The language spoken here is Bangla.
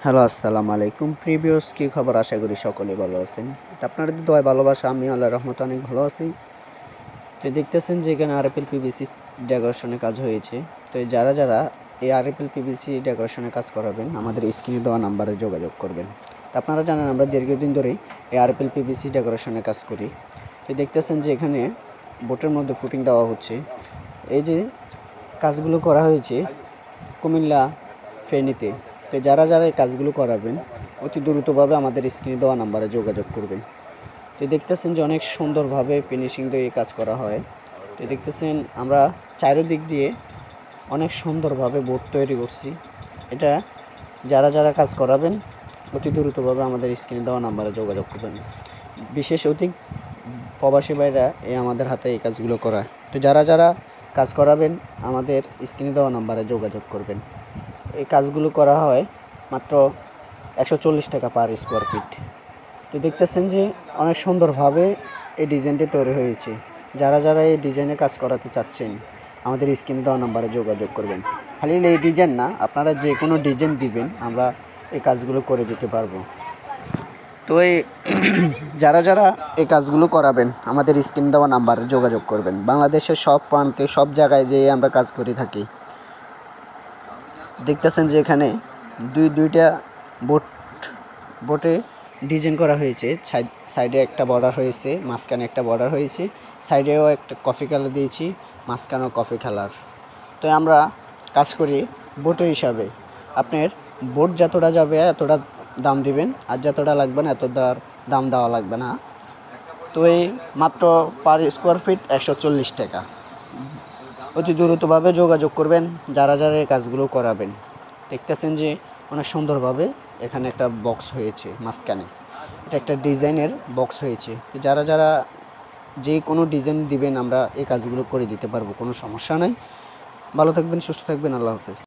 হ্যালো, আসসালামু আলাইকুম। প্রিভিয়াস কি খবর? আশা করি সকলেই ভালো আছেন। তো আপনাদের দোয়ায় ভালোবাসা আমি আল্লাহর রহমতে অনেক ভালো আছি। তো দেখতেছেন যে এখানে আরএফএল পিভিসি ডেকোরেশনের কাজ হয়েছে। তো যারা এই আরএফএল পিভিসি ডেকোরেশনের কাজ করাবেন আমাদের স্ক্রিনে দেওয়া নাম্বারে যোগাযোগ করবেন। তো আপনারা জানেন আমরা দীর্ঘদিন ধরেই এই আরএফএল পিভিসি ডেকোরেশনের কাজ করি। তো দেখতেছেন যে এখানে বোটের মধ্যে ফুটিং দেওয়া হচ্ছে। এই যে কাজগুলো করা হয়েছে কুমিল্লা ফেনীতে। তো যারা এই কাজগুলো করাবেন অতি দ্রুতভাবে আমাদের স্ক্রিনে দেওয়া নাম্বারে যোগাযোগ করবেন। তো দেখতেছেন যে অনেক সুন্দরভাবে ফিনিশিং দিয়ে কাজ করা হয়। তো দেখতেছেন আমরা চারিদিক দিয়ে অনেক সুন্দরভাবে বোর্ড তৈরি করছি। এটা যারা কাজ করাবেন অতি দ্রুতভাবে আমাদের স্ক্রিনে দেওয়া নাম্বারে যোগাযোগ করবেন। বিশেষ অতি প্রবাসী ভাইরা আমাদের হাতে এই কাজগুলো করায়। তো যারা কাজ করাবেন আমাদের স্ক্রিনে দেওয়া নাম্বারে যোগাযোগ করবেন। এই কাজগুলো করা হয় মাত্র 140 টাকা পার স্কোয়ার ফিট। তো দেখতেছেন যে অনেক সুন্দরভাবে এই ডিজাইনটি তৈরি হয়েছে। যারা এই ডিজাইনে কাজ করাতে চাচ্ছেন আমাদের স্ক্রিনে দেওয়া নাম্বারে যোগাযোগ করবেন। খালি এই ডিজাইন না, আপনারা যে কোনো ডিজাইন দিবেন আমরা এই কাজগুলো করে দিতে পারবো। তো এই যারা এই কাজগুলো করাবেন আমাদের স্ক্রিনে দেওয়া নাম্বারে যোগাযোগ করবেন। বাংলাদেশের সব প্রান্তে সব জায়গায় যেয়ে আমরা কাজ করে থাকি। দেখতেছেন যে এখানে দুইটা বোটে ডিজাইন করা হয়েছে। সাইডে একটা বর্ডার হয়েছে, মাঝখানে একটা বর্ডার হয়েছে, সাইডেও একটা কফি কালার দিয়েছি, মাঝখানেও কফি কালার। তো আমরা কাজ করি বোটের হিসাবে। আপনার বোট যতটা যাবে এতটা দাম দিবেন, আর যতটা লাগবে না এতটা দাম দেওয়া লাগবে না। তো এই মাত্র পার স্কোয়ার ফিট 140 টাকা। অতি দ্রুতভাবে যোগাযোগ করবেন যারা এই কাজগুলো করাবেন। দেখতেছেন যে অনেক সুন্দরভাবে এখানে একটা বক্স হয়েছে মাঝখানে। এটা একটা ডিজাইনের বক্স হয়েছে। তো যারা যে কোনো ডিজাইন দিবেন আমরা এই কাজগুলো করে দিতে পারবো, কোনো সমস্যা নাই। ভালো থাকবেন, সুস্থ থাকবেন। আল্লাহ হাফেজ।